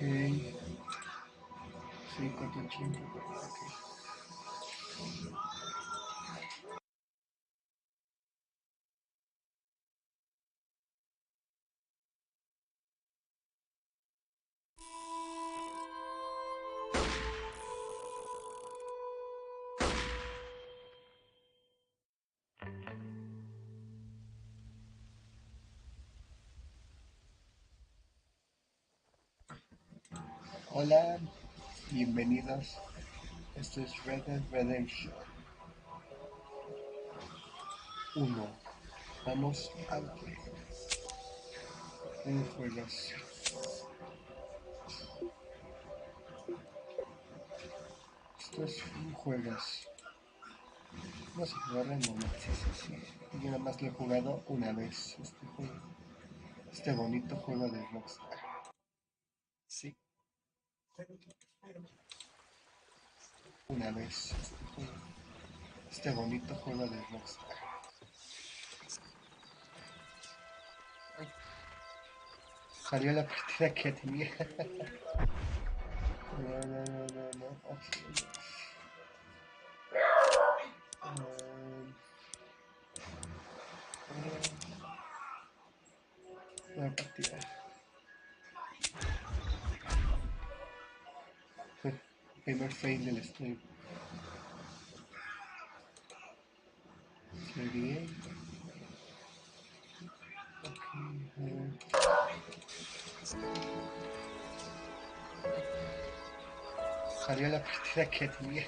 Sí, 480. Ok. Hola, bienvenidos. Esto es Red Dead Redemption 1. Vamos al play. Un juegazo. Esto es un juegazo. Vamos a jugarlo en momento. Sí. Yo nada más lo he jugado una vez. Este juego. Este bonito juego de Rockstar. Sí. Una vez. Este juego. Este bonito juego de Rockstar. Salió la partida que tenía. No. Okay. La partida. Primer fail del stream. Sería. Salió la partida que tenía.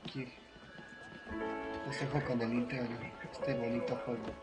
Aquí. Los dejo con el intro de este bonito juego.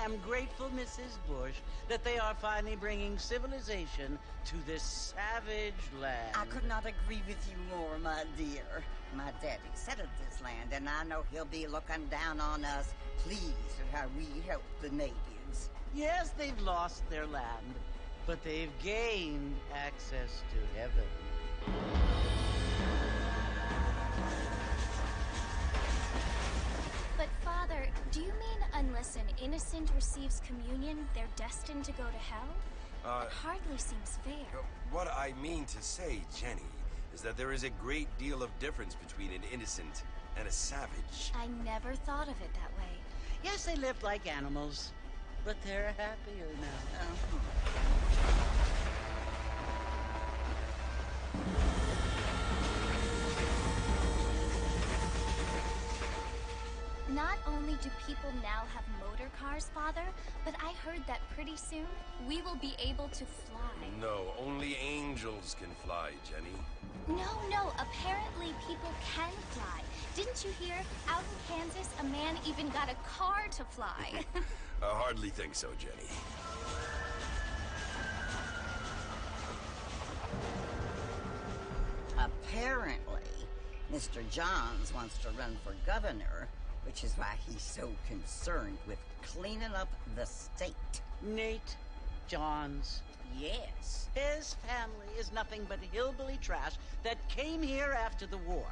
am grateful, Mrs. Bush, that they are finally bringing civilization to this savage land. I could not agree with you more, my dear. My daddy settled this land, and I know he'll be looking down on us, pleased at how we help the natives. Yes, they've lost their land, but they've gained access to heaven. But, Father, do you mean unless an innocent receives communion, they're destined to go to hell? It hardly seems fair. What I mean to say, Jenny, is that there is a great deal of difference between an innocent and a savage. I never thought of it that way. Yes, they lived like animals, but they're happier now. Not only do people now have motor cars, Father, but I heard that pretty soon we will be able to fly. No, only angels elves can fly, Jenny. No, apparently people can fly. Didn't you hear? Out in Kansas, a man even got a car to fly. I hardly think so, Jenny. Apparently, Mr. Johns wants to run for governor, which is why he's so concerned with cleaning up the state. Nate Johns. Yes. His family is nothing but hillbilly trash that came here after the war.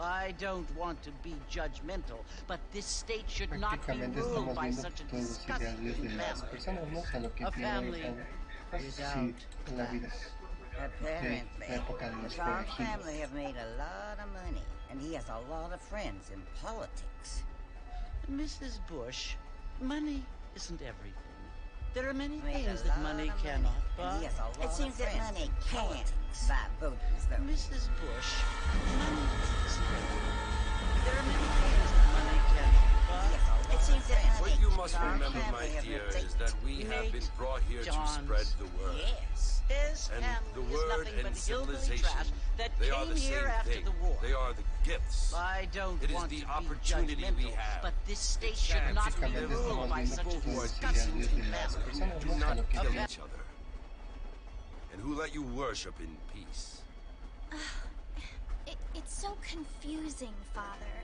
I don't want to be judgmental, but this state should not be Prácticamente ruled estamos by viendo such a todos los ideales disgusting de las family. personas, ¿no? O sea, lo que A tiene family pues is sí, out. en la vida. Apparently, la época de the los Johns forajidos. family have made a lot of money, and he has a lot of friends in politics. Mrs. Bush, money isn't everything. There are many Made things a that lot money of cannot and buy. he has a lot It seems of that friends money in can politics. buy voters, though. Mrs. Bush, money isn't everything. There are many things that money cannot buy. It seems that money What you must John remember, my family has dear, a is that we have been brought here to spread the word. Yes. His And family the is word nothing and but hillbilly civilization, trash that they are came the here same after thing. the war. They are the gifts. I don't It is want the to be opportunity we judgmental, have. but this state It's should sad not be Prácticamente ruled estamos by viendo such a todos los disgusting ideales de las family. personas, Do ¿no? O sea, not lo que kill tiene. each other. And who let you worship in peace? It's so confusing, Father.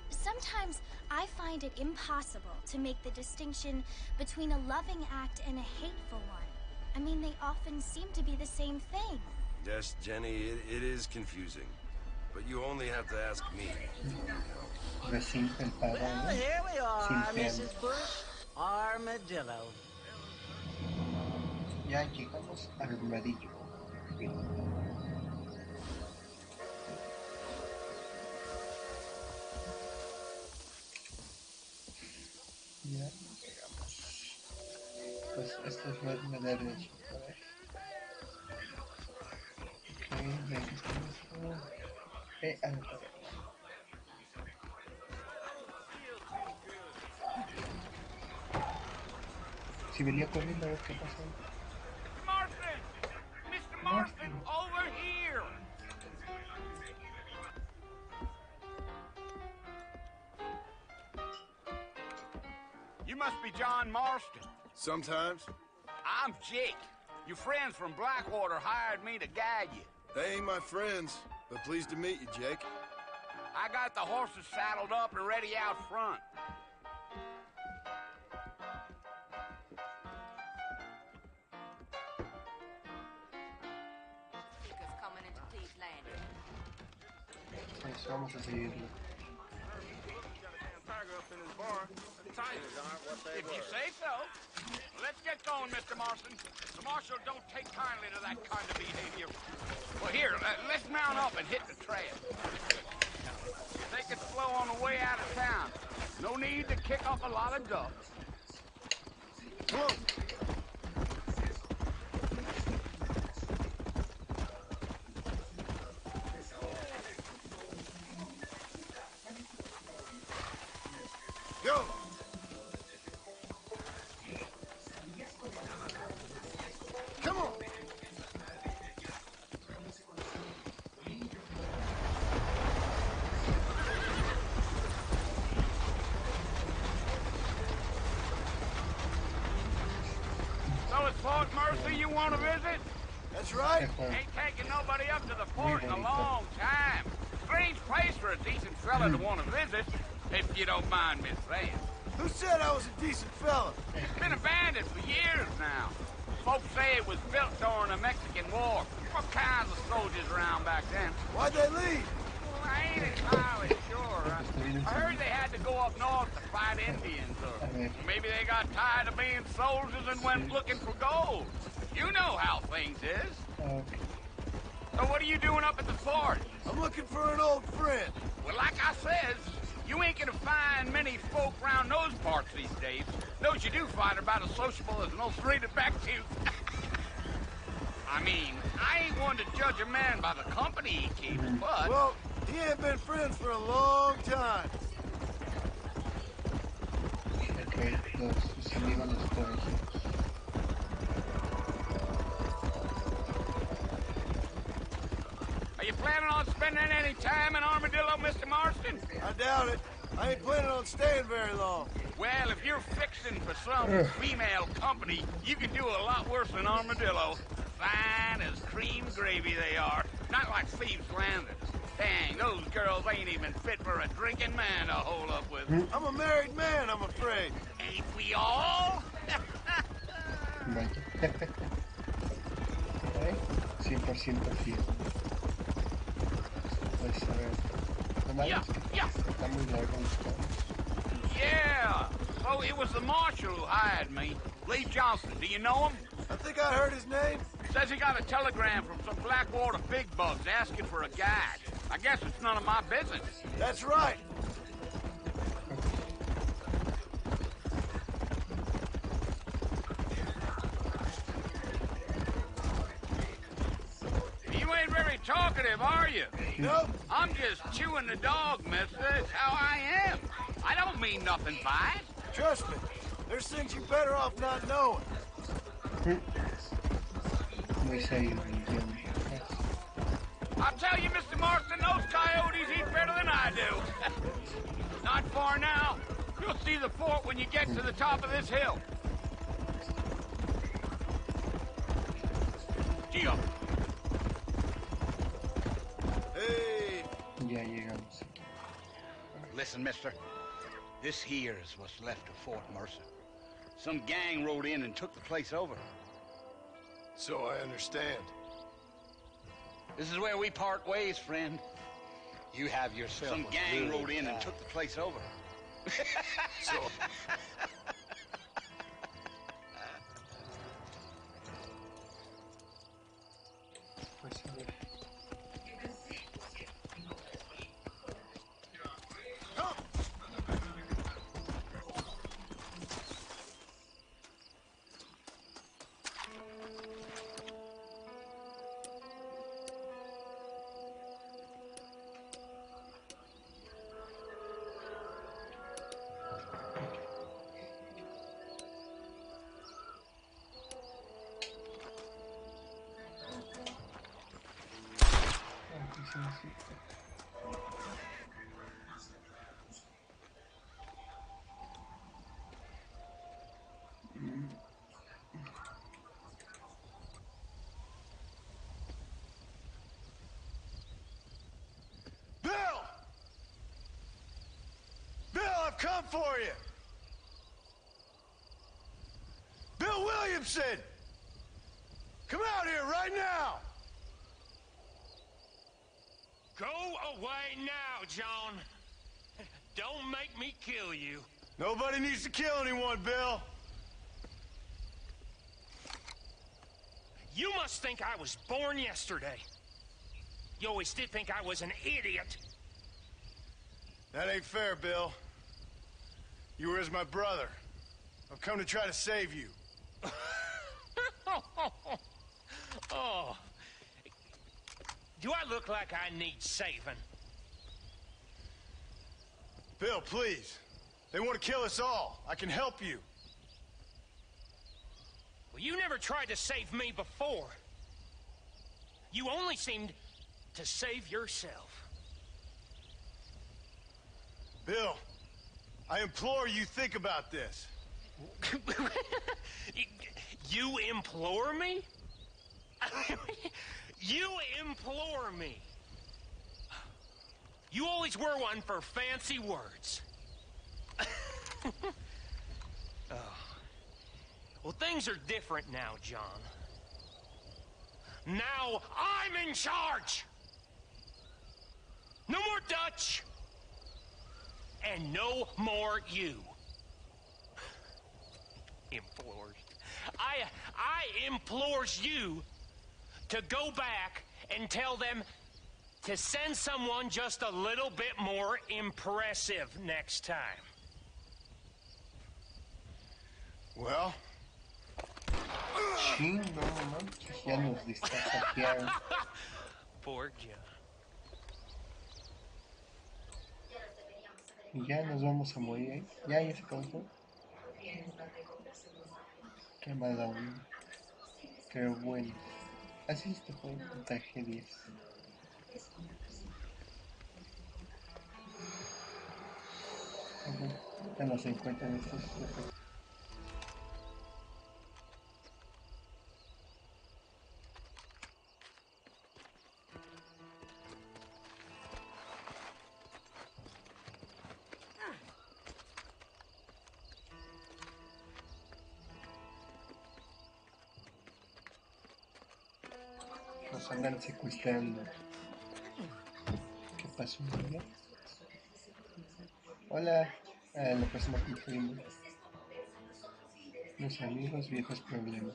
Sometimes I find it impossible to make the distinction between a loving act and a hateful one. I mean, they often seem to be the same thing. Yes, Jenny, it is confusing. But you only have to ask me. Recién el padre, Well, ¿no? here we are, Sin Mrs. Bush. Armadillo. Ya llegamos al armadillo. Ya llegamos. Pues esto es la derecha. A ver. Ok, ya aquí estamos. A ver. Si venía corriendo a ver qué pasó. Marston! Mr. Marston, over here! You must be John Marston. Sometimes. I'm Jake. Your friends from Blackwater hired me to guide you. They ain't my friends, but pleased to meet you, Jake. I got the horses saddled up and ready out front. Coming into Cleve's Landing. Pues vamos a seguirlo. If you say so. Let's get going, Mr. Marston. The marshal don't take kindly to that kind of behavior. Well, here, let's mount up and hit the trail. Take it slow on the way out of town. No need to kick up a lot of dust. Come on. Go! Come on! So it's Fort Mercy you want to visit? That's right. Ain't taking nobody up to the fort in a long time. Strange place for a decent fella to want to visit, if you don't mind me saying. Who said I was a decent fella? It's been abandoned for years now. Folks say it was built during the Mexican War. All kinds of soldiers around back then. Why'd they leave? Well, I ain't entirely sure. I heard they had to go up north to fight Indians, or maybe they got tired of being soldiers and went looking for gold. You know how things is. Okay. So what are you doing up at the fort? I'm looking for an old friend. Well, like I says, you ain't gonna find many folk round those parts these days. Those you do find are about as sociable as an old straighted back tooth. I mean, I ain't one to judge a man by the company he keeps, but... Well, he ain't been friends for a long time. Ok, sus amigos los forajidos. you planning on spending any time in Armadillo, Mr. Marston? I doubt it. I ain't planning on staying very long. Well, if you're fixing for some female company, you can do a lot worse than Armadillo. Fine as cream gravy they are. Not like Thieves' Landing. Dang, those girls ain't even fit for a drinking man to hold up with. I'm a married man, I'm afraid. Ain't we all? Vaya. ¿Eh? 100% fiel. Pues a ver. Lo malo es que está muy largo los tonos. Yeah. So it was the marshal who hired me. Lee Johnson. Do you know him? I think I heard his name. Says he got a telegram from some Blackwater big bugs asking for a guide. I guess it's none of my business. That's right. You ain't very talkative, are you? Nope. I'm just chewing the dog, mister. It's how I am. I don't mean nothing by it. Trust me. There's things you're better off not knowing. Muy serio el guión. I'll tell you, Mr. Marston, those coyotes eat better than I do. Not far now. You'll see the fort when you get to the top of this hill. Gio. Hey. Ya llegamos. Listen, mister. This here is what's left of Fort Mercer. Some gang rode in and took the place over. So I understand. This is where we part ways, friend. You have yourself some gang rode in and took the place over. So... Pues a ver. Bill! Bill, I've come for you! Bill Williamson! Come out here right now! Go away now, John. Don't make me kill you. Nobody needs to kill anyone, Bill. You must think I was born yesterday. You always did think I was an idiot. That ain't fair, Bill. You were as my brother. I've come to try to save you. Oh. Do I look like I need saving? Bill, please. They want to kill us all. I can help you. Well, you never tried to save me before. You only seemed to save yourself. Bill, I implore you think about this. You implore me? You implore me. You always were one for fancy words. Oh. Well, things are different now, John. Now I'm in charge. No more Dutch. And no more you. Implores. I implores you to go back and tell them to send someone just a little bit more impressive next time. Well? Sí, no manches, ya nos distrasajearon. Poor John. Y ya nos vamos a morir ahí. Ya se acabó. Qué mala onda. Pero bueno. Así es este juego, tragedias. Ya no se encuentran estos efectos. Nos andan secuestrando. ¿Qué pasó, niña? Hola. La próxima que fuimos. Los amigos, viejos problemas.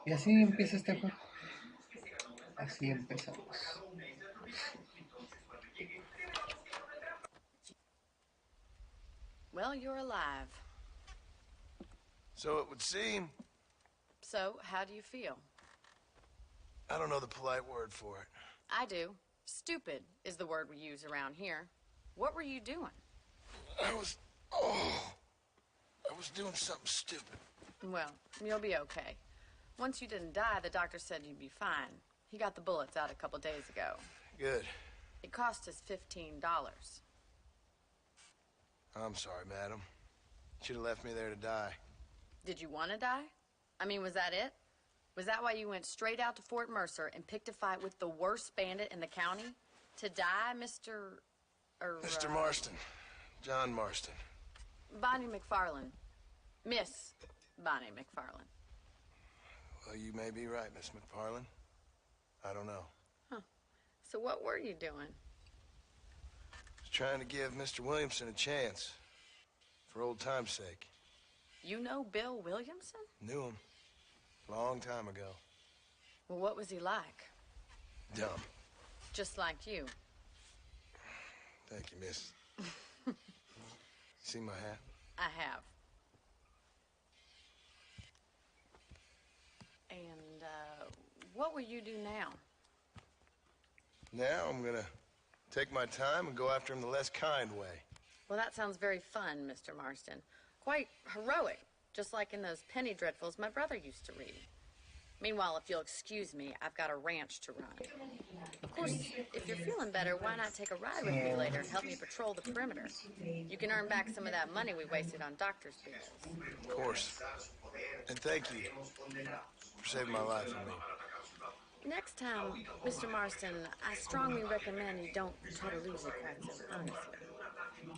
Y así empieza este juego. Así empezamos. Well, you're alive. So it would seem. So, how do you feel? I don't know the polite word for it. I do. Stupid is the word we use around here. What were you doing? I was doing something stupid. Well, you'll be okay. Once you didn't die, the doctor said you'd be fine. He got the bullets out a couple days ago. Good. It cost us $15. I'm sorry, madam. Should have left me there to die. Did you want to die? I mean, was that it? Was that why you went straight out to Fort Mercer and picked a fight with the worst bandit in the county? To die, Mr. Mr. Marston. John Marston. Bonnie McFarland. Miss Bonnie McFarland. Well, you may be right, Miss McFarland. I don't know. Huh. So what were you doing? Just trying to give Mr. Williamson a chance. For old time's sake. You know Bill Williamson? Knew him. Long time ago. Well, what was he like? Dumb. Just like you. Thank you, miss. See my hat? I have. And, what will you do now? Now I'm gonna take my time and go after him the less kind way. Well, that sounds very fun, Mr. Marston. Quite heroic, just like in those penny dreadfuls my brother used to read. Meanwhile, if you'll excuse me, I've got a ranch to run. Of course, if you're feeling better, why not take a ride with me later and help me patrol the perimeter? You can earn back some of that money we wasted on doctor's bills. Of course. And thank you for saving my life and me. Next time, Mr. Marston, I strongly recommend you don't try to lose it quite so honestly.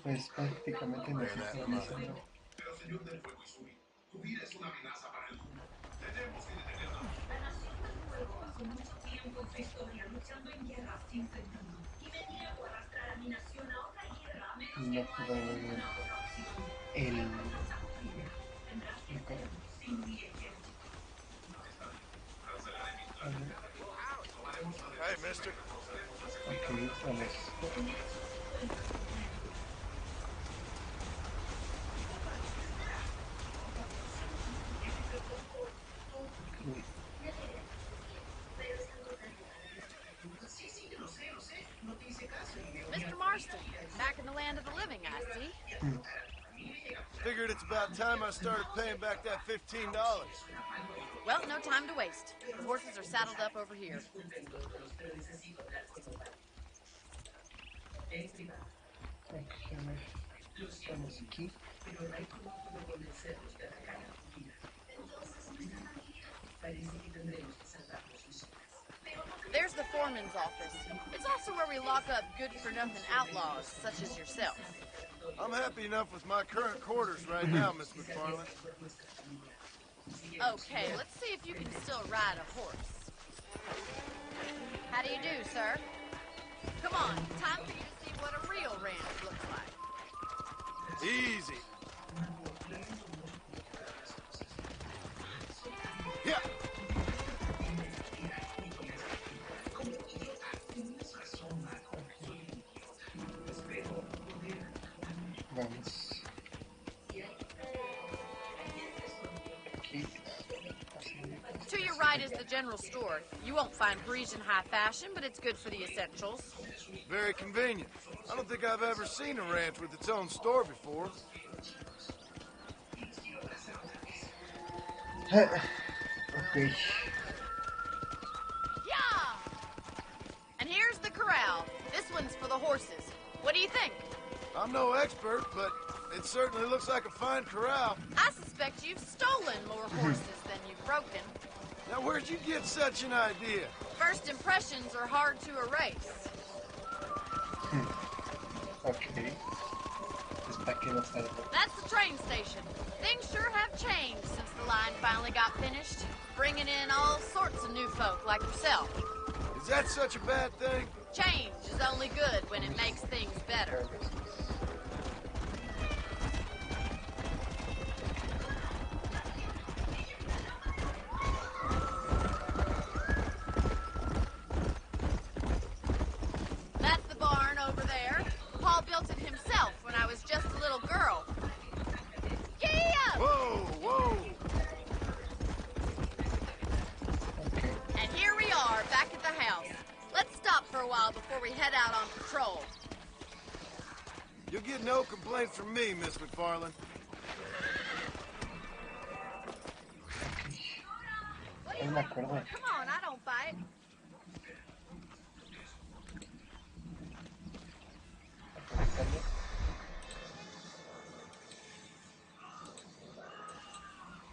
Pues prácticamente nos están diciendo. No puedo ver el correo. Hey, mister. Ok, vamos. Mr. Marston, back in the land of the living, I see. Figured it's about time I started paying back that $15. Well, no time to waste. The horses are saddled up over here. Estamos aquí. There's the foreman's office. It's also where we lock up good-for-nothing outlaws, such as yourself. I'm happy enough with my current quarters right now, Miss McFarland. Okay, let's see if you can still ride a horse. How do you do, sir? Come on, time for you to see what a real ranch looks like. Easy. Yeah. Vamos. Aquí. To your right is the general store. You won't find Parisian high fashion, but it's good for the essentials. Very convenient. I don't think I've ever seen a ranch with its own store before. Ok. Yeah! And here's the corral. This one's for the horses. What do you think? I'm no expert, but it certainly looks like a fine corral. I suspect you've stolen more horses than you've broken. Now, where'd you get such an idea? First impressions are hard to erase. Ok. Está aquí no salgo. That's the train station. Things sure have changed since the line finally got finished, bringing in all sorts of new folk like yourself. Is that such a bad thing? Change is only good when it makes things better. That's the barn over there. Paul built it himself when I was just a little girl. Giddy up! Whoa, whoa! Ok. And here we are, back at the house. Let's stop for a while before we head out on patrol. You'll get no complaints from me, Miss McFarland. No me acuerdo. Come on, I don't bite.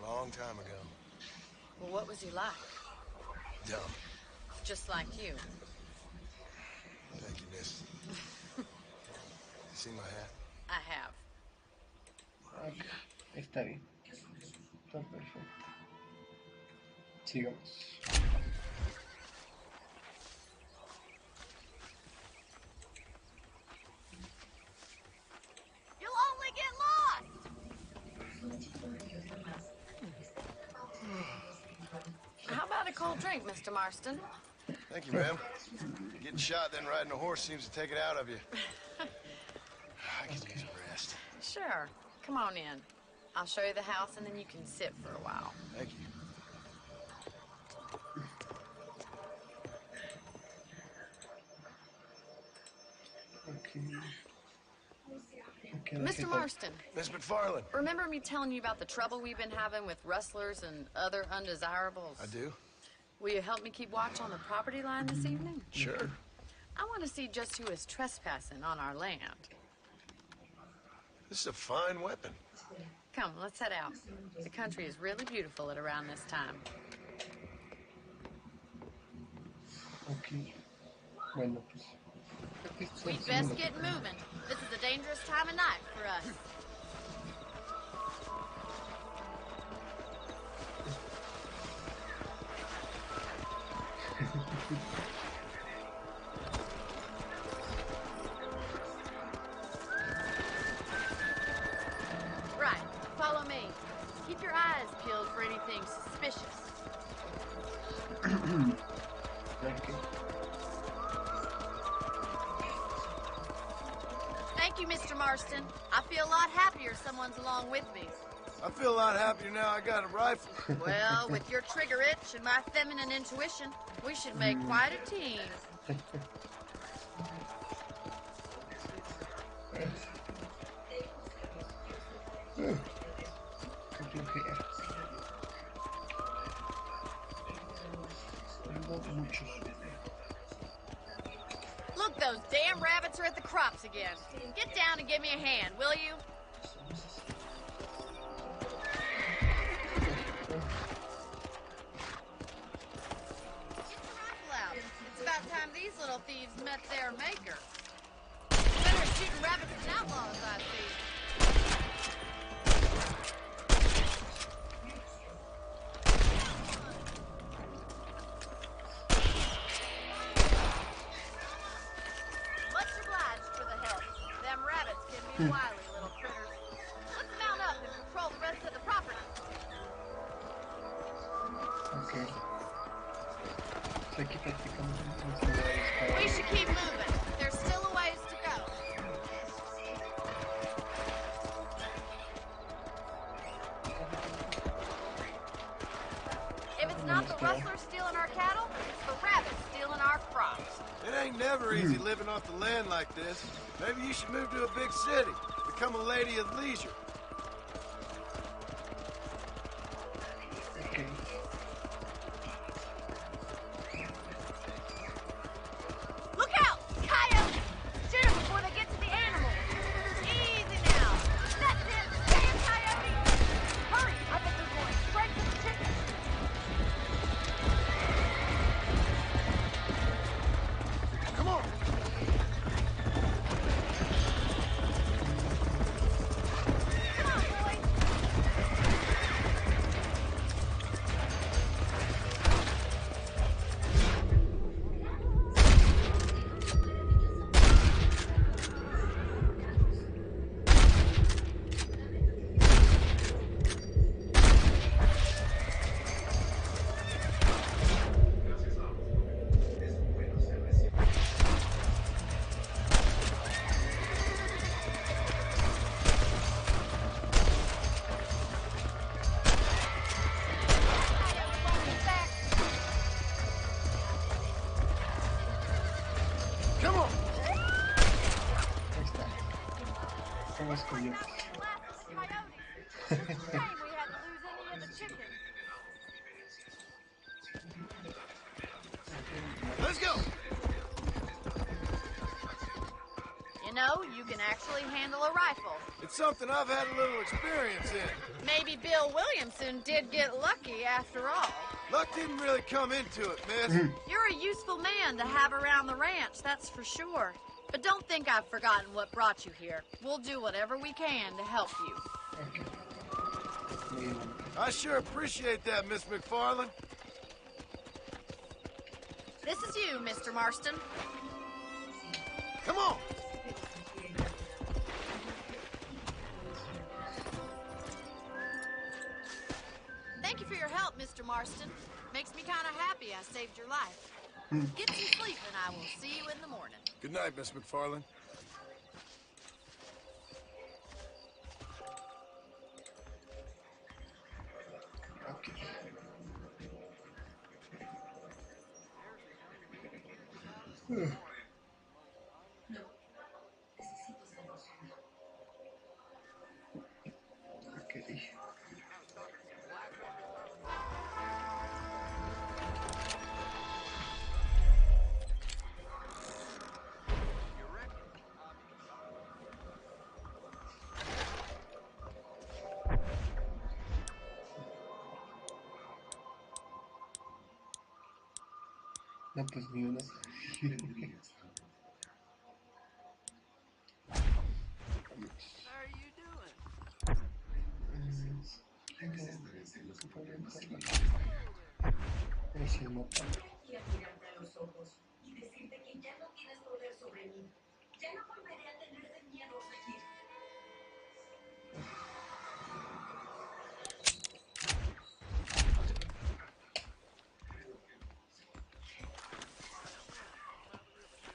Long time ago. Well, what was he like? Dumb. Just like you. Thank you, miss. You see my hat? I have. Ok. Está bien. Está perfecto. Sigamos. You'll only get lost! How about a cold drink, Mr. Marston? Thank you, ma'am. Getting shot, then riding a horse seems to take it out of you. I could use a rest. Sure. Come on in. I'll show you the house, and then you can sit for a while. Thank you. Ok. Ok, Mr. Marston, Miss McFarland. remember me telling you about the trouble we've been having with rustlers and other undesirables? I do? Will you help me keep watch on the property line this evening? Sure. I want to see just who is trespassing on our land. This is a fine weapon. Come, let's head out. The country is really beautiful at around this time. Ok. Bueno, pues. Creo que esto We'd es best lo- get moving. This is a dangerous time of night for us. Right, follow me. Keep your eyes peeled for anything suspicious. Ok. Thank you, Mr. Marston. I feel a lot happier someone's along with me. I feel a lot happier now I got a rifle. Well, with your trigger itch and my feminine intuition, we should make quite a team. Qué flojera. Tengo muchos. Look, those damn rabbits are at the crops again. Get down and give me a hand, will you? Get the rifle out. It's about time these little thieves met their maker. Better shooting rabbits than outlaws, I see. Much obliged for the help. Them rabbits can be wily little critters. Let's mount up and patrol the rest of the property. Ok. Pues aquí prácticamente no se me va a disparar. We should keep moving. There's still a ways to go. If it's not the rustlers stealing our cattle, it's the rabbits stealing our crops. It ain't never easy living off the land like this. Maybe you should move to a big city. Become a lady of leisure. Shame we had to lose any of the chickens. Let's go! You know, you can actually handle a rifle. It's something I've had a little experience in. Maybe Bill Williamson did get lucky after all. Luck didn't really come into it, miss. You're a useful man to have around the ranch, that's for sure. But don't think I've forgotten what brought you here. We'll do whatever we can to help you. I sure appreciate that, Miss McFarland. This is you, Mr. Marston. Come on! Thank you for your help, Mr. Marston. Makes me kind of happy I saved your life. Get some sleep and I will see you in the morning. Good night, Miss McFarland. No, pues ni una. Ese no. Y a mirarte a los ojos y decirte que ya no tienes poder sobre mí. Ya no volveré a tenerte miedo a seguir.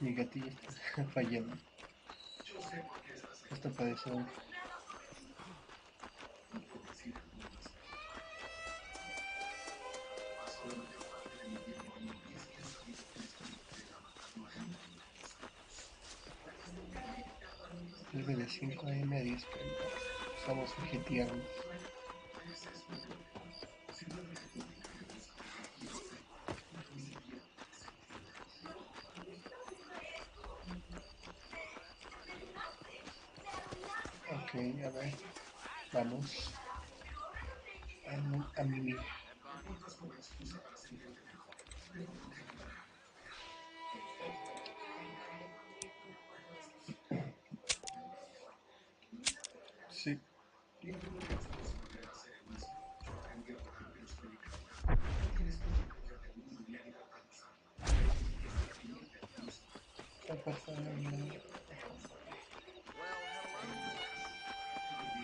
Mi gatillo está fallando. Esto parece un... de 5 AM a 10 PM. Somos vegetarianos. Ok, a ver. Vamos. A mimir. Sí.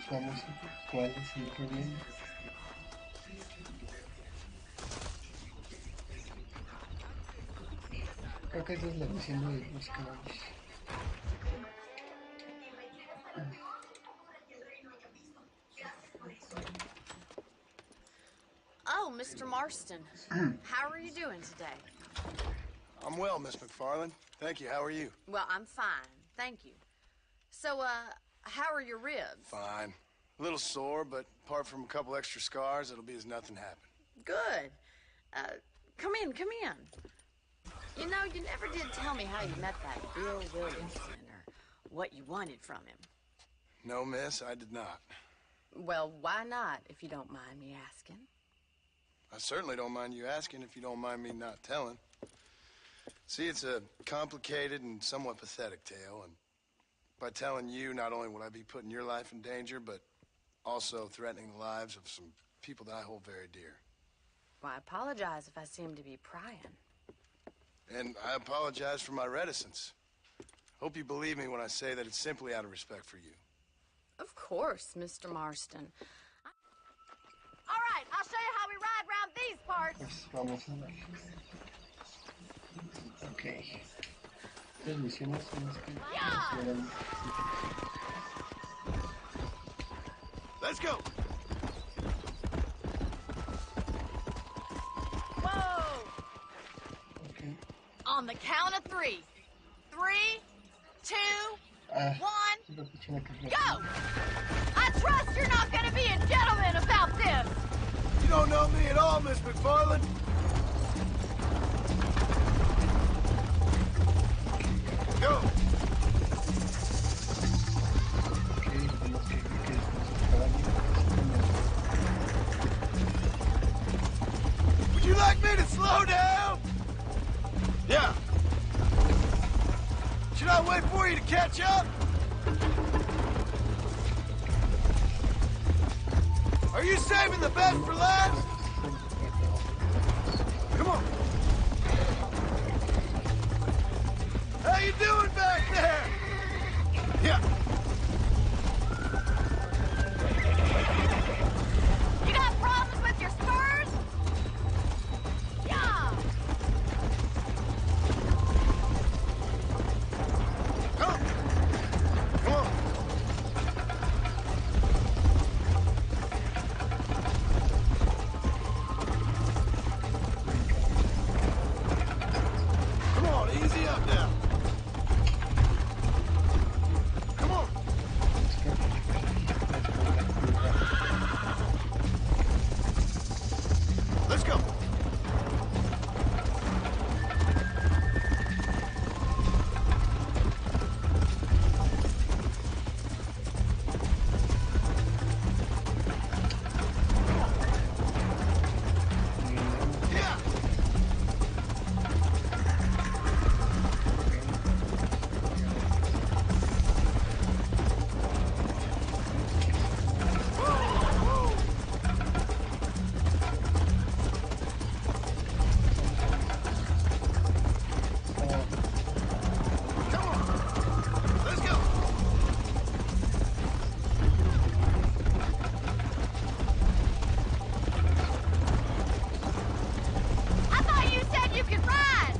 Vamos, ¿cuál es el problema? Creo que esa es la misión de los caballos. Oh, Mr. Marston. How are you doing today? I'm well, Miss McFarland. Thank you. How are you? Well, I'm fine. Thank you. So, how are your ribs? Fine. A little sore, but apart from a couple extra scars, it'll be as nothing happened. Good. Come in, come in. You know, you never did tell me how you met that Bill Williamson or what you wanted from him. No, miss, I did not. Well, why not, if you don't mind me asking? I certainly don't mind you asking if you don't mind me not telling. See, it's a complicated and somewhat pathetic tale, and by telling you, not only would I be putting your life in danger, but also threatening the lives of some people that I hold very dear. Well, I apologize if I seem to be prying. And I apologize for my reticence. Hope you believe me when I say that it's simply out of respect for you. Of course, Mr. Marston. All right, I'll show you how we ride around these parts. Pues vamos a ver. Ok. Las misiones son las que... Let's go! Whoa! Okay. On the count of 3. 3, 2, 1, go! I trust you're not gonna be a gentleman! You don't know me at all, Miss McFarland. Go. Would you like me to slow down? Yeah. Should I wait for you to catch up? Are you saving the best for last? Come on. How you doing back there? Yeah. You got problems with your spurs? Yeah. Come. Come on. Come on, easy up now. Come on. Let's go. Yeah. Come on. Let's go. I thought you said you could ride.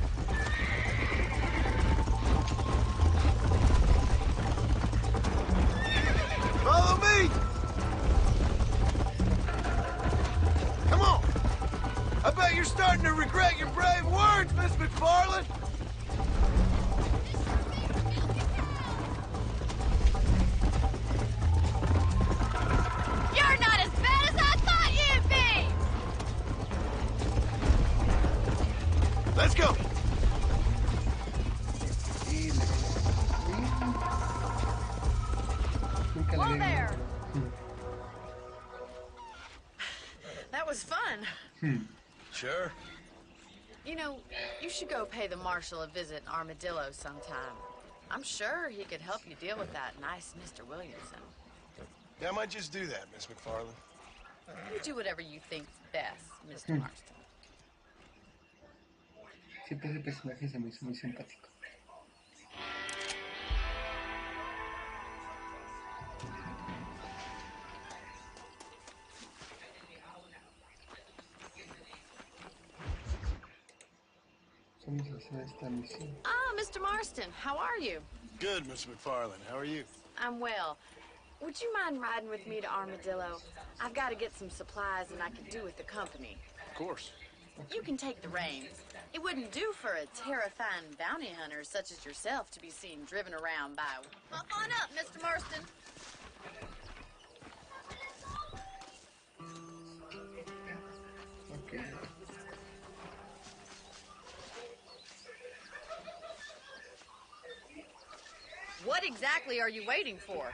Follow me. Come on. I bet you're starting to regret your brave words, Miss McFarland. You're not as bad as I thought you'd be. Let's go. Whoa there. That was fun. Sure. You know, you should go pay the marshal a visit in Armadillo sometime. I'm sure he could help you deal with that nice Mr. Williamson. Yeah, I might just do that, Miss McFarland. You do whatever you think's best, Mr. Marston. Siempre ese personaje se me hizo muy simpático. Vamos a hacer esta misión. Ah, Mr. Marston, how are you? Good, Miss McFarland. How are you? I'm well. Would you mind riding with me to Armadillo? I've got to get some supplies and I could do with the company. Of course. You can take the reins. It wouldn't do for a terrifying bounty hunter such as yourself to be seen driven around by... Up on up, Mr. Marston. Okay. What exactly are you waiting for?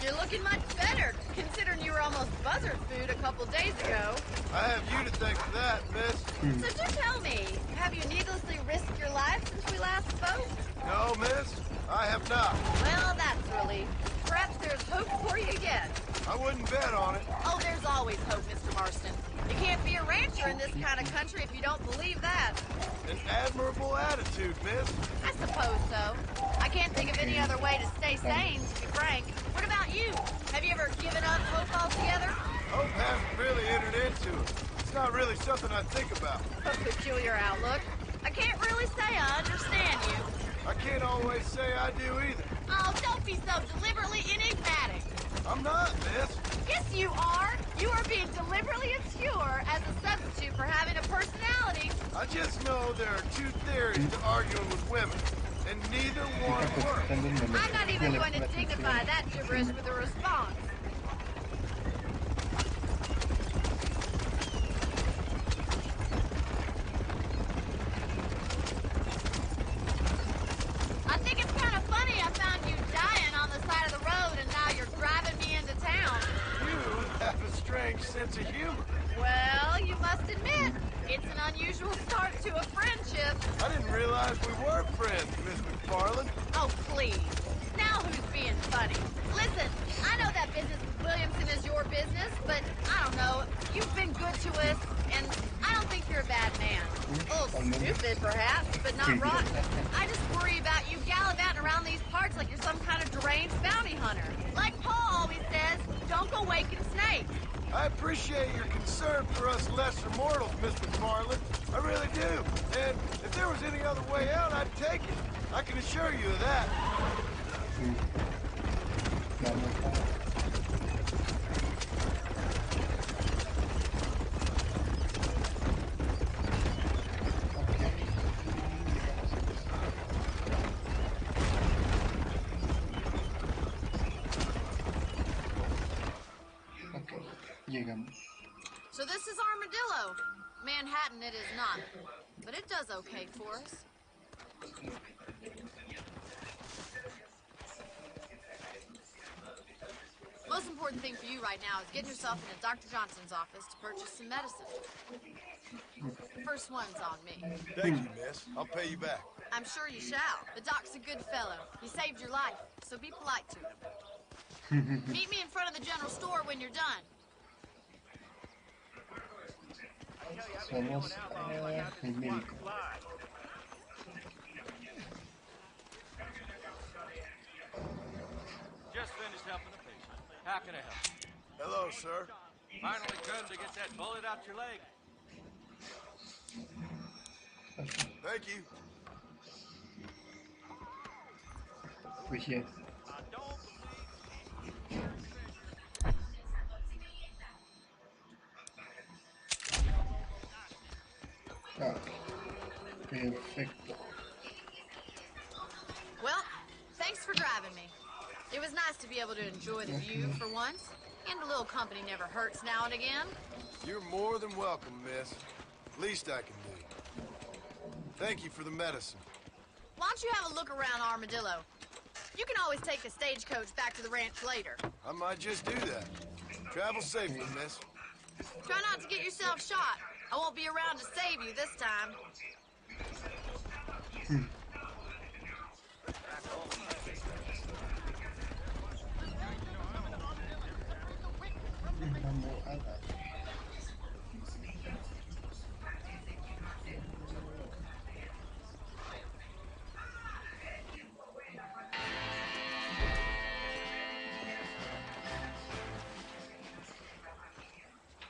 You're looking much better, considering you were almost buzzard food a couple days ago. I have you to thank for that, miss. So do tell me, have you needlessly risked your life since we last spoke? No, miss. I have not. Well, that's a relief. Perhaps there's hope for you yet. I wouldn't bet on it. Oh, there's always hope, Mr. Marston. You can't be a rancher in this kind of country if you don't believe that. An admirable attitude, miss. I suppose so. I can't think of any other way to stay sane, to be frank. What about you? Have you ever given up hope altogether? Hope hasn't really entered into it. It's not really something I think about. A peculiar outlook. I can't really say I understand you. I can't always say I do either. Oh, don't be so deliberately enigmatic. I'm not, miss. Yes, you are. You are being deliberately obscure as a substitute for having a personality. I just know there are two theories to arguing with women, and neither one works. I'm not even even going to dignify that gibberish with a response. I think it's kind of funny I found you dying on the side of the road and now you're driving me into town. You have a strange sense of humor. Well, you must admit, it's an unusual start to a friendship. I didn't realize we were friends, Miss McFarland. Oh, please. Now who's being funny? Listen, I know that business with Williamson is your business, but I don't know. You've been good to us, and I don't think you're a bad man. A little stupid, perhaps, but not rotten. I just worry about you gallivanting around these parts like you're some kind of deranged bounty hunter. Like Paul always says, don't go waking snakes. I appreciate your concern for us lesser mortals, Miss McFarland. I really do. And if there was any other way out, I'd take it. I can assure you of that. Llegamos. So this is Armadillo. Manhattan it is not, but it does okay for us. Most important thing for you right now is getting yourself into Dr. Johnson's office to purchase some medicine. First one's on me. Thank you, miss. I'll pay you back. I'm sure you shall. The doc's a good fellow. He saved your life, so be polite to him. Meet me in front of the general store when you're done. Somos el médico. Just finished helping a patient. How can I help? Hello, sir. Finally come to get that bullet out your leg. Thank you. Pues ya. Ah, perfecto. Well, thanks for driving me. It was nice to be able to enjoy the view for once. And a little company never hurts now and again. You're more than welcome, miss. Least I can do. Thank you for the medicine. Why don't you have a look around Armadillo? You can always take a stagecoach back to the ranch later. I might just do that. Travel safely, miss. Try not to get yourself shot. I won't be around to save you this time.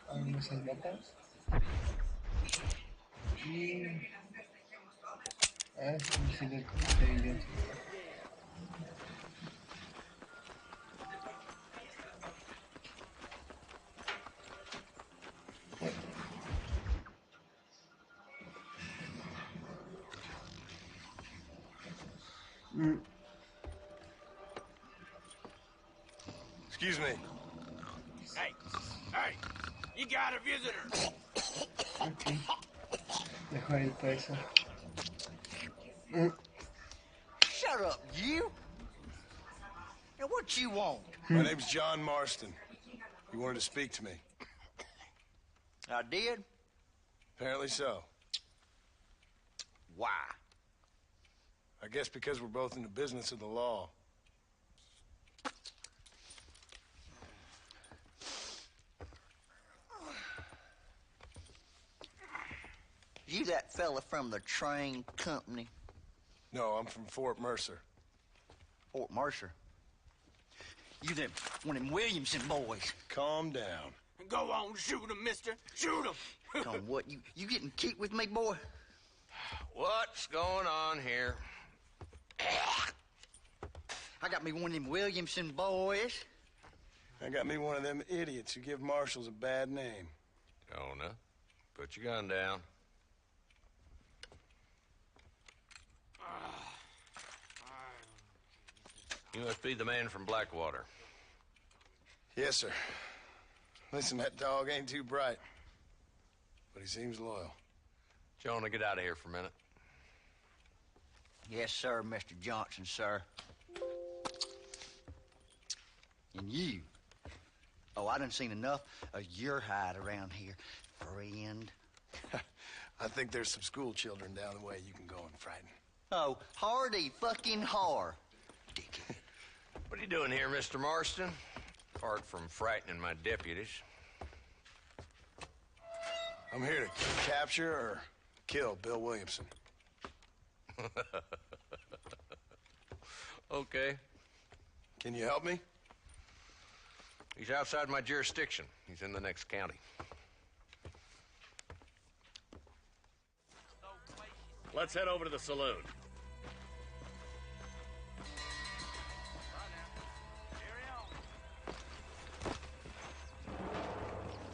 Vamos al mapa. Y... Ah, es un señor con inteligencia. Excuse me. Hey, hey, you got a visitor. Ok. Mejor el peso. Shut up, you. Now, what you want? My name's John Marston. You wanted to speak to me. I did? Apparently so. Why? I guess because we're both in the business of the law. You that fella from the train company? No, I'm from Fort Mercer. Fort Mercer? You them one of them Williamson boys? Calm down. Go on, shoot him, mister. Shoot him. Come on, what? You getting cute with me, boy? What's going on here? I got me one of them Williamson boys. I got me one of them idiots who give marshals a bad name. Jonah, put your gun down. You must be the man from Blackwater. Yes, sir. Listen, that dog ain't too bright, but he seems loyal. Do you want to get out of here for a minute? Yes, sir, Mr. Johnson, sir. And you. Oh, I done seen enough of your hide around here, friend. I think there's some school children down the way you can go and frighten. Oh, hardy fucking har. Dickhead. What are you doing here, Mr. Marston? Apart from frightening my deputies. I'm here to capture or kill Bill Williamson. Okay. Can you help me? He's outside my jurisdiction. He's in the next county. Let's head over to the saloon.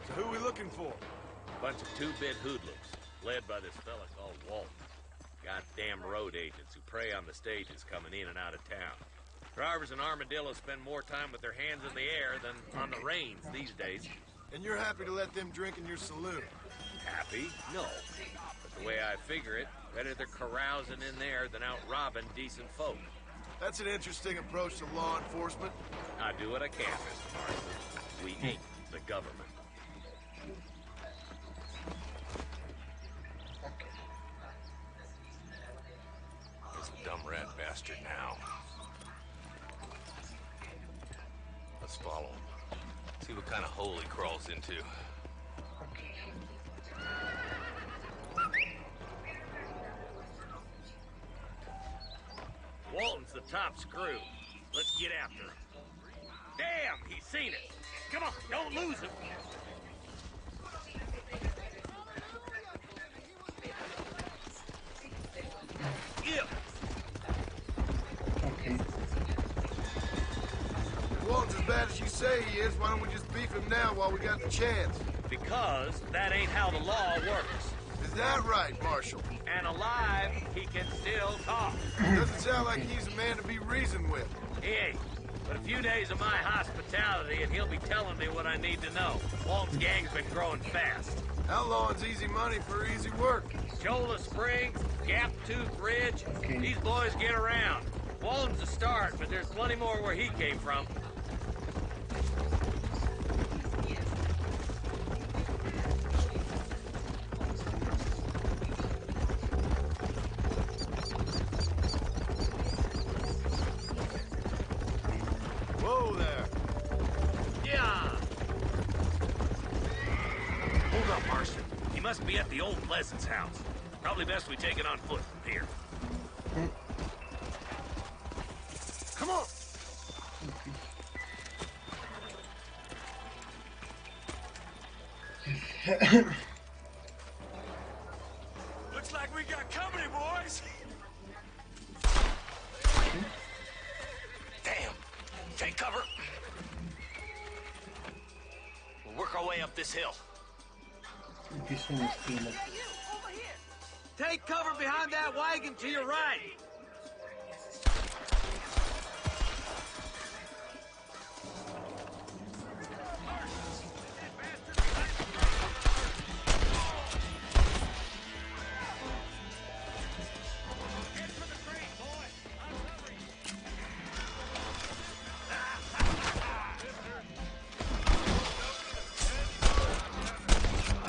So who are we looking for? Bunch of two-bit hoodlums, led by this fella called Walton. Goddamn road agents who prey on the stages coming in and out of town. Drivers in Armadillo spend more time with their hands in the air than on the reins these days. And you're happy to let them drink in your saloon? Happy? No. But the way I figure it, better they're carousing in there than out robbing decent folk. That's an interesting approach to law enforcement. I do what I can, Mr. Marston. We ain't the government. This dumb rat bastard now. Let's follow him. See what kind of hole he crawls into. Walton's the top screw. Let's get after him. Damn, he's seen it. Come on, don't lose him. Yeah. Okay. If Walton's as bad as you say he is, why don't we just beef him now while we got the chance? Because that ain't how the law works. Is that right, Marshal? And alive, he can still talk. Doesn't sound like he's a man to be reasoned with. He ain't. But a few days of my hospitality and he'll be telling me what I need to know. Walton's gang's been growing fast. Outlawing's easy money for easy work. Shola Springs, Gap Tooth Ridge, these boys get around. Walton's a start, but there's plenty more where he came from. Whoa there. Yeah. Hold up, Marston. He must be at the old Pleasance house. Probably best we take it on foot from here. Come on. Looks like we got company, boys. Damn. Take cover. We'll work our way up this hill. Take cover behind that wagon to your right.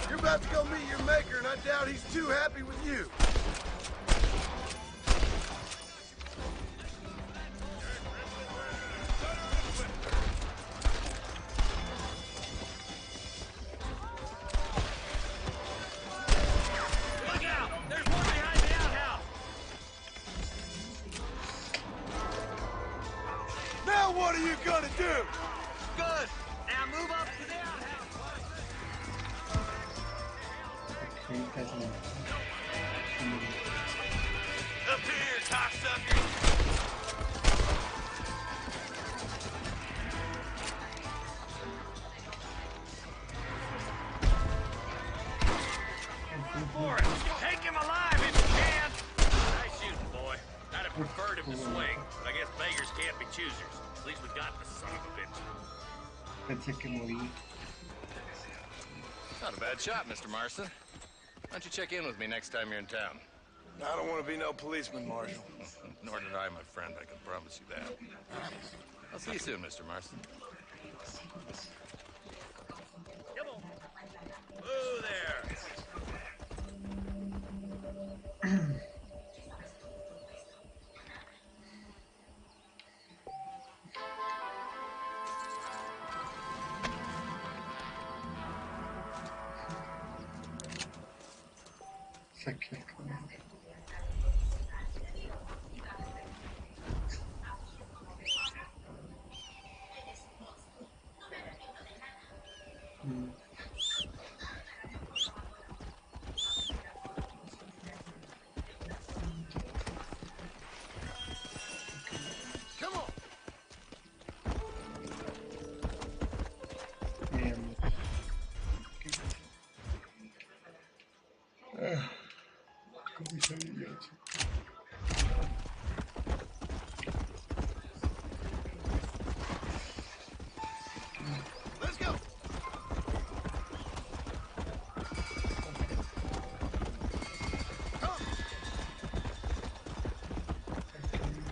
You're about to go meet your maker, and I doubt he's too happy with you. Look out! There's one behind the outhouse! Now what are you gonna do? Good! Now move up to the outhouse! Up here, cocksucker. For it! Take him alive if you can! Nice shooting, boy. I'd have preferred him to swing, but I guess beggars can't be choosers. At least we got the son of a bitch. Pensé que morí. Not a bad shot, Mr. Marston. Why don't you check in with me next time you're in town? I don't want to be no policeman, Marshal. Nor did I, my friend. I can promise you that. I'll see you soon, Mr. Marston. Come on. Whoa there. Saqué el caballo. Come on. Veamos. Comisaría. Let's go.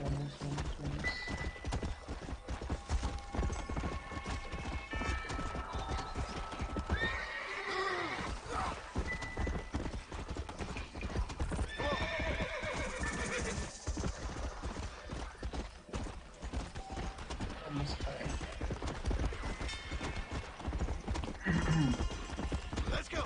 Vamos, vamos, vamos. Vamos a ver. Let's go.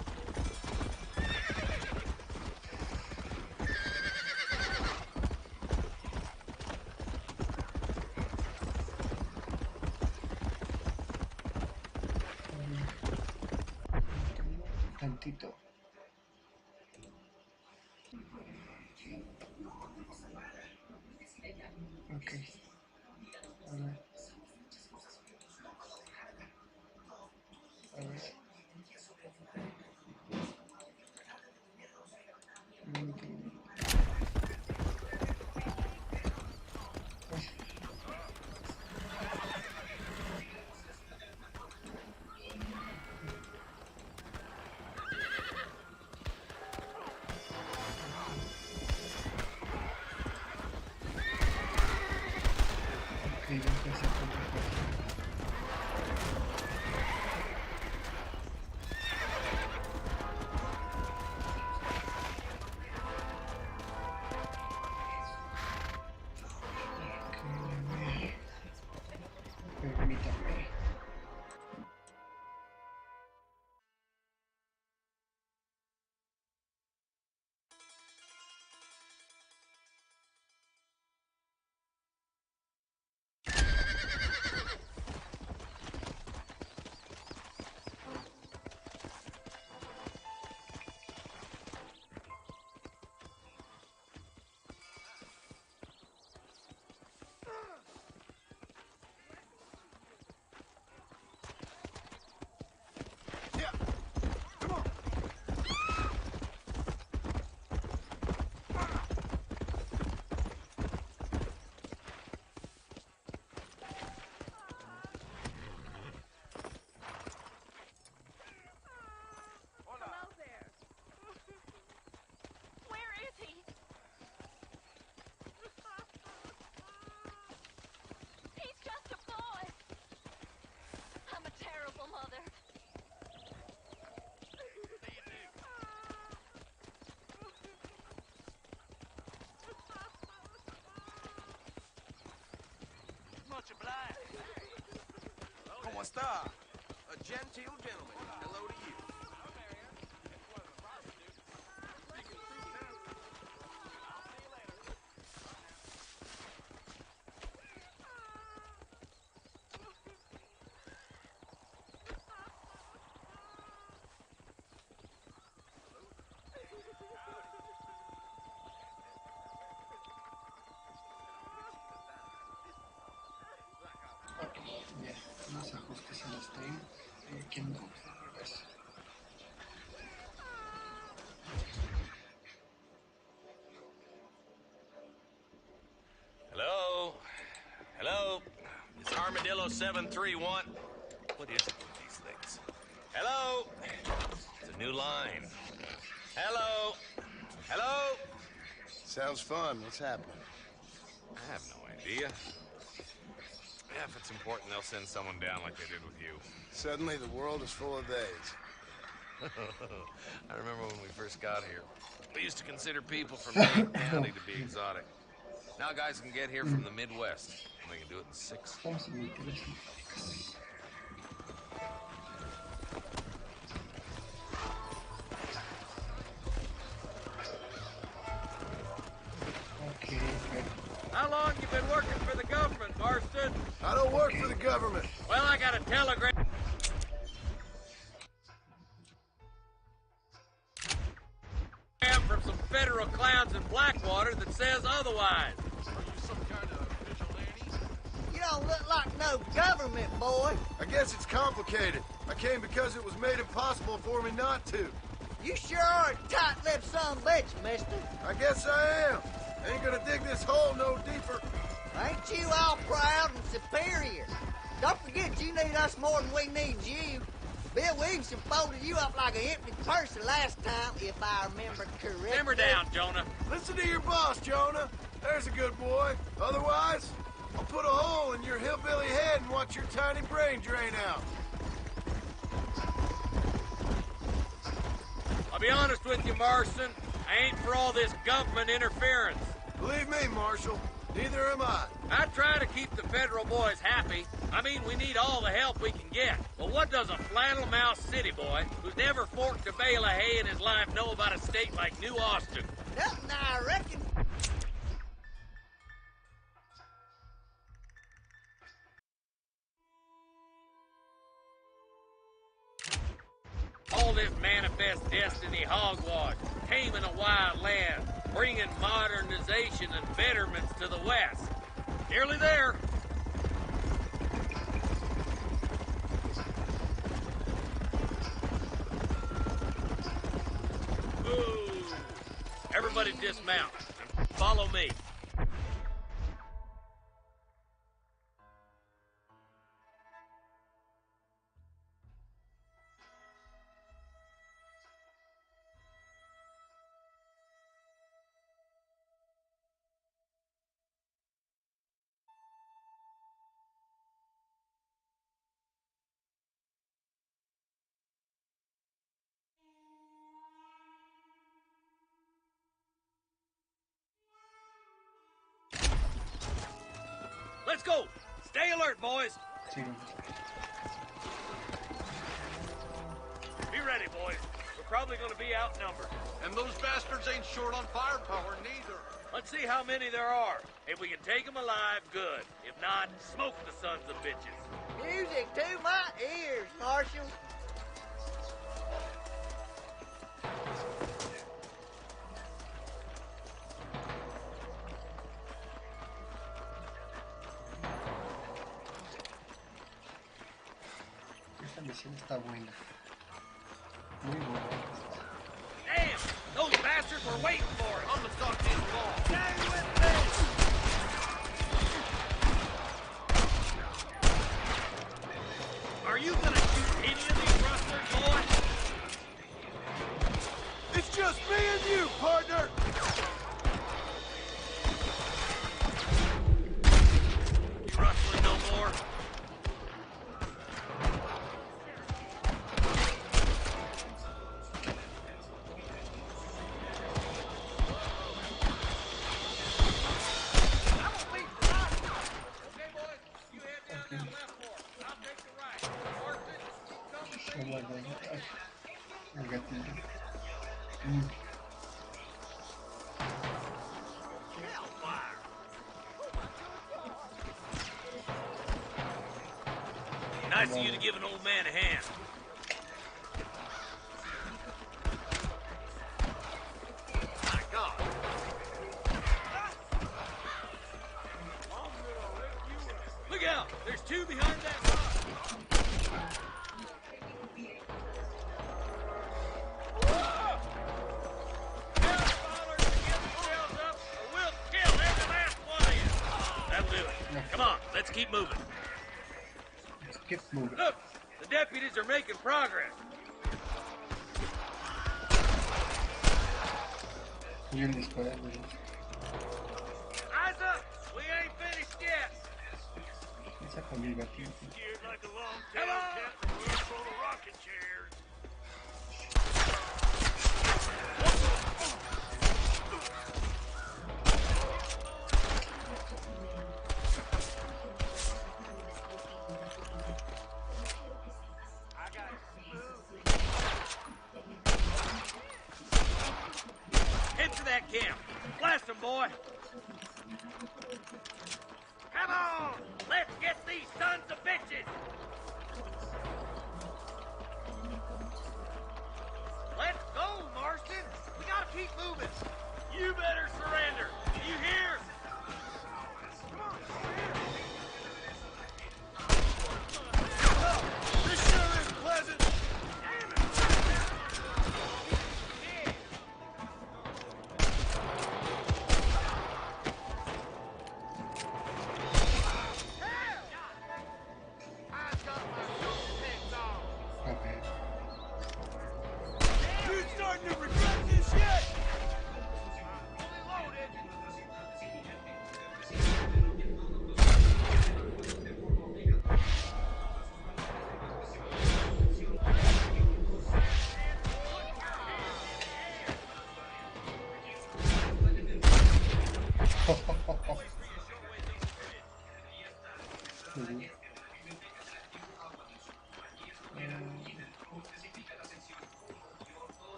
Tantito. Ok. A ver. A ver. Ok, ya empecé con la cosa. Permítame. ¿Cómo está? A genteel gentleman. Hello to you. Ok, ya. Unos ajustes en los time. Y aquí andamos de regreso. Hello? Hello? Armadillo 731. What is it with these things? Hello? It's a new line. Hello? Hello? Sounds fun. What's happening? I have no idea. Yeah, if it's important, they'll send someone down like they did with you. Suddenly, the world is full of days. I remember when we first got here. We used to consider people from Dade County to be exotic. Now guys can get here from the Midwest, and they can do it in 6. Okay. How long you been working for the government, Marston? I don't work for the government. Well, I got a telegram from some federal clowns in Blackwater that says otherwise. Are you some kind of vigilante? You don't look like no government, boy. I guess it's complicated. I came because it was made impossible for me not to. You sure are a tight-lipped son of a bitch, mister. I guess I am. Ain't gonna dig this hole no deeper. Ain't you all proud and superior? Don't forget you need us more than we need you. Bill Williamson folded you up like an empty purse the last time, if I remember correctly. Simmer down, Jonah. Listen to your boss, Jonah. There's a good boy. Otherwise, I'll put a hole in your hillbilly head and watch your tiny brain drain out. I'll be honest with you, Marston. I ain't for all this government interference. Believe me, Marshal, neither am I. I try to keep the federal boys happy. I mean, we need all the help we can get. But what does a flannel-mouthed city boy who's never forked a bale of hay in his life know about a state like New Austin? Nothing, I reckon. All this manifest destiny hogwash, taming a wild land, bringing modernization and betterments to the West. Nearly there. Ooh. Everybody dismount and follow me. Let's go! Stay alert, boys! Sí. Be ready, boys. We're probably gonna be outnumbered. And those bastards ain't short on firepower, neither. Let's see how many there are. If we can take them alive, good. If not, smoke the sons of bitches. Music to my ears, Marshal. Esta misión está buena. Muy buena. Damn! Those bastards were waiting for us! I'm gonna start this wall. Stay with me! Are you gonna shoot any of these rustlers, boy? It's just me and you, partner! You rustling no more? El gatillo. Nice of you to give an old man a hand. My God. Look out! There's two behind that rock. Come on, let's keep moving. Get moving. Look, the deputies are making progress. Bien disparando. Eyes up! We ain't finished yet. Esa con el gatillo. Scared like a long-tailed cat from a room full of rocking chairs. Head to that camp. Blast them, boy. Come on! Let's get these sons of bitches! Let's go, Marston! We gotta keep moving! You better surrender! You hear? Come on, This sure is pleasant. damn it! Okay. You starting to regret this yet?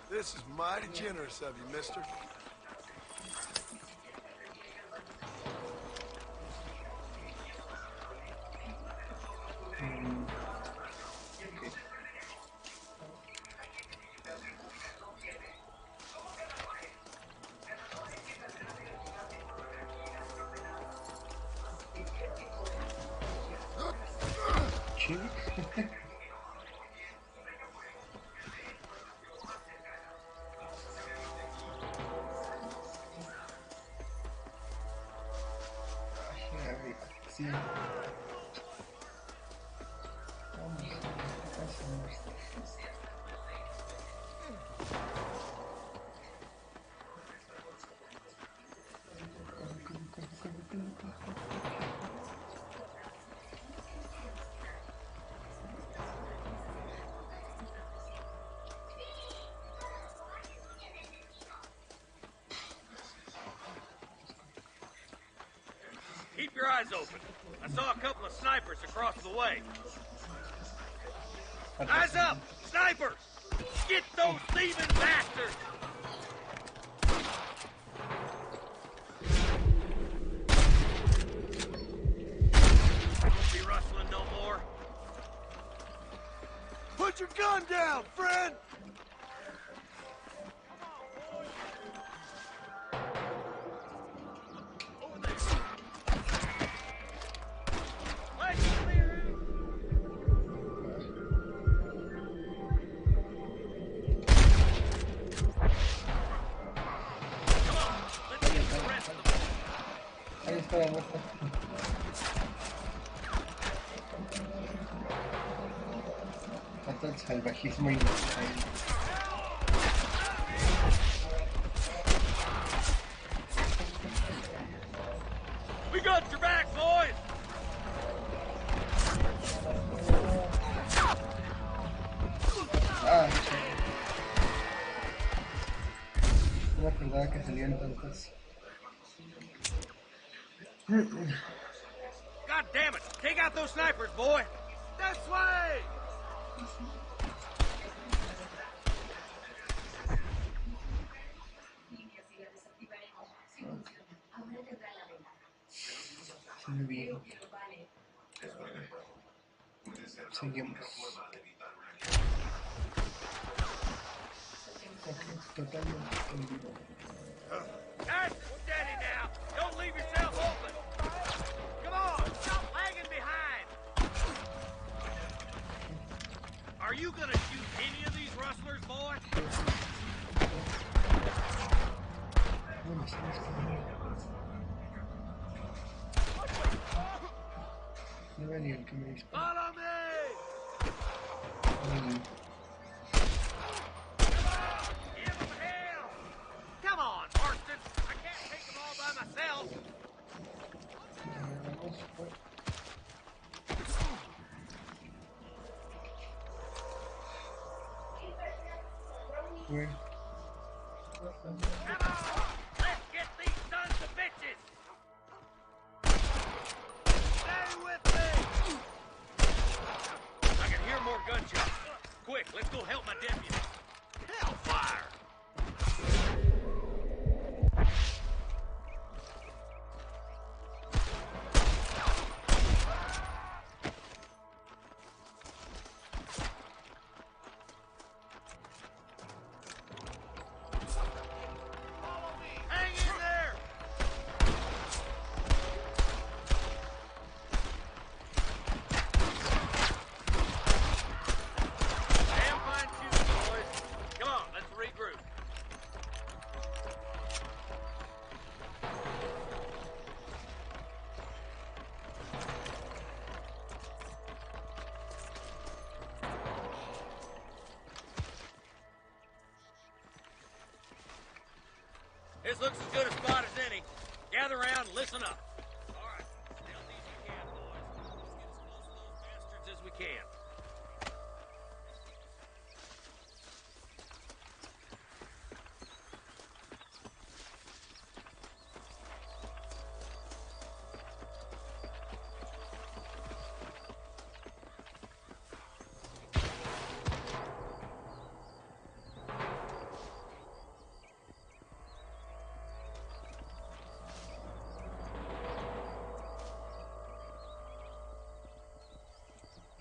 This is mighty generous of you, mister. Chill. Sí. Vamos, pasamos. Keep your eyes open. I saw a couple of snipers across the way. Eyes up! Snipers! Get those thieving bastards! Don't be rustling no more. Put your gun down, friend! Let's clear it! Come on, let's get the rest of them. Ahí está la muestra. Falta el salvajismo innecesario. We got your back, boys! Ah, no me acordaba que salían tantas. God damn it! Take out those snipers, boy! This way! Muy bien. Seguimos. Ok, totalmente en vivo. That's steady now! Don't leave yourself open! ver y el que me dispara. Follow me! Give them hell! Come on, Marston. I can't take them all by myself. Bueno. Come on! Let's get these sons of bitches! Stay with me! I can hear more gunshots. Quick, let's go help my deputy. Hellfire! Hang in there! Damn fine shooting, boys. Come on, let's regroup. This looks as good a spot as any. Gather around and listen up. All right, stealth as you can, boys. Let's get as close to those bastards as we can.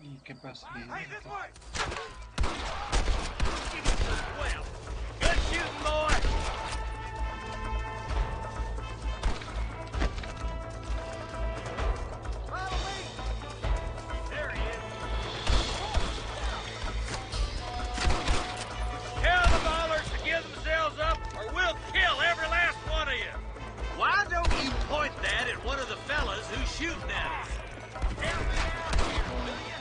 ¿Y qué pasa? Hey, this way! Well, good shooting, boy! Follow me! There he is. Tell the ballers to give themselves up, or we'll kill every last one of you! Why don't you point that at one of the fellas who's shooting at us? Help me out here, will ya?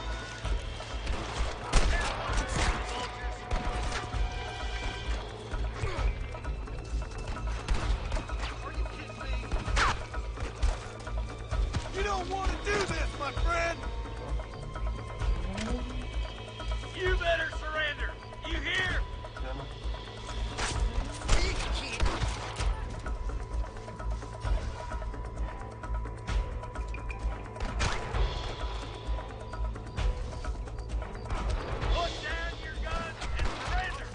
You don't want to do this, my friend! You better surrender. You hear? Put down your guns and surrender.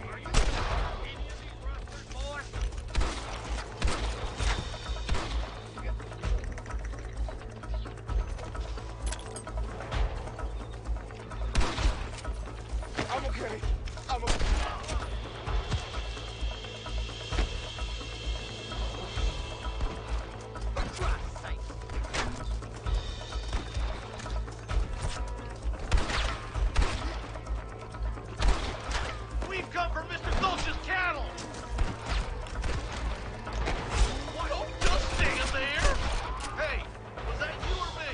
Are you any of these rustlers, boy? I'm okay. I'm okay. For Christ's sake. We've come for Mr. Gulch's cattle. Why don't you just stand there? Hey, was that you or me?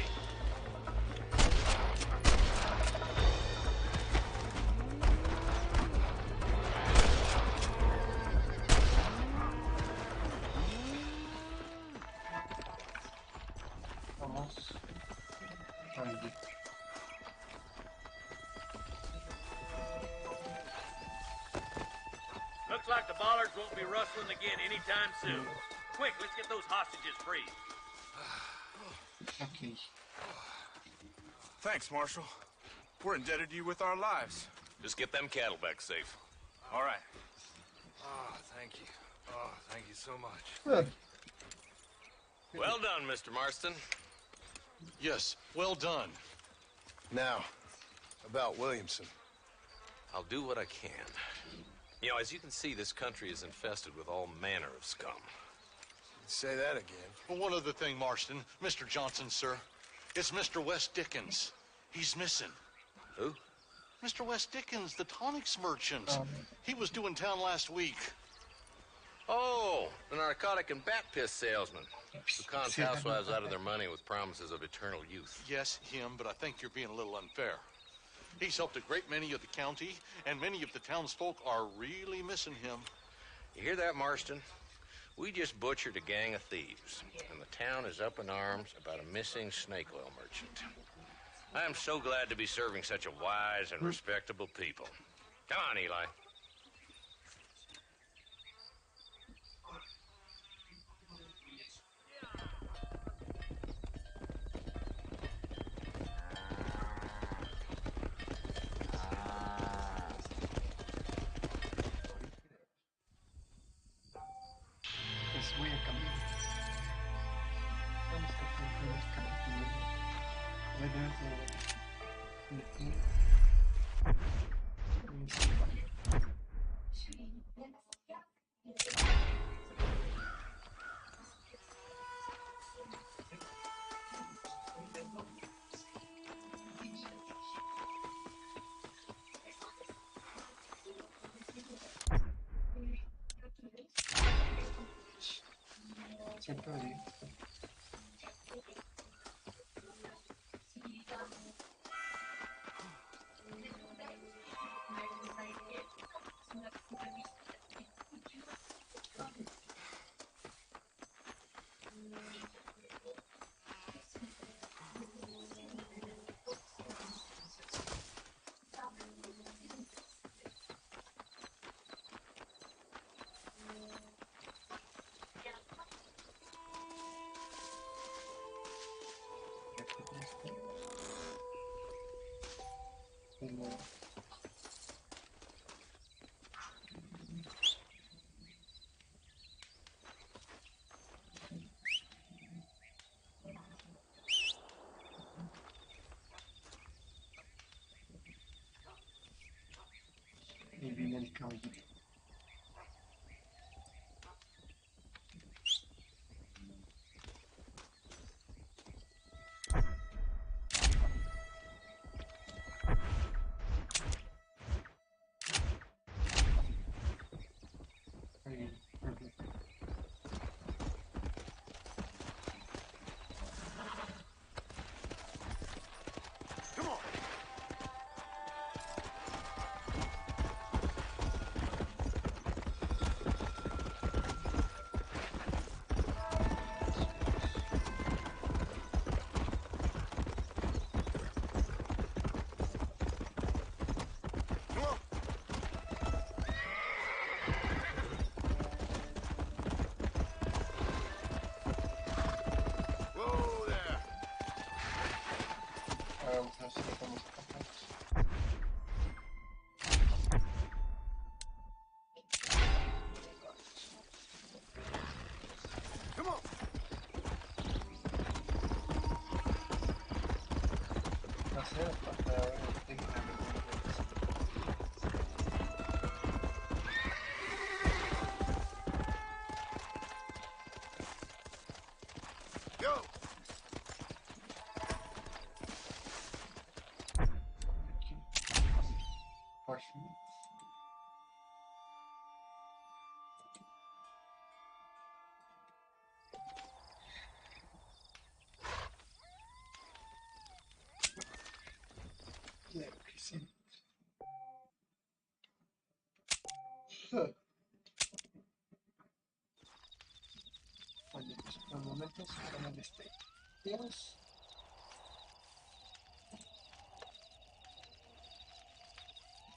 Vamos. Allí. Looks like the bollards won't be rustling again anytime soon. Quick, let's get those hostages free. Okay. Thanks, Marshal. We're indebted to you with our lives. Just get them cattle back safe. All right. Oh, thank you. Oh, thank you so much. Well done, Mr. Marston. Yes, well done. Now, about Williamson. I'll do what I can. You know, as you can see, this country is infested with all manner of scum. Say that again. Well, one other thing, Marston. Mr. Johnson, sir. It's Mr. West Dickens. He's missing. Who? Mr. West Dickens, the tonics merchant. He was due in town last week. Oh, the narcotic and bat piss salesman who cons housewives out of their money with promises of eternal youth. Yes, him, but I think you're being a little unfair. He's helped a great many of the county, and many of the townsfolk are really missing him. You hear that, Marston? We just butchered a gang of thieves, and the town is up in arms about a missing snake oil merchant. I am so glad to be serving such a wise and respectable people. Come on, Eli. Pues voy a cambiar. Vamos a cambiar el capítulo. Siempre digo. Y viene el caballito. Vamos a ver si estamos capaces. Hacer hasta ahora técnicamente. Go! Parchment. Claro que sí. Bueno, pues por el momento se acaba este. Adiós.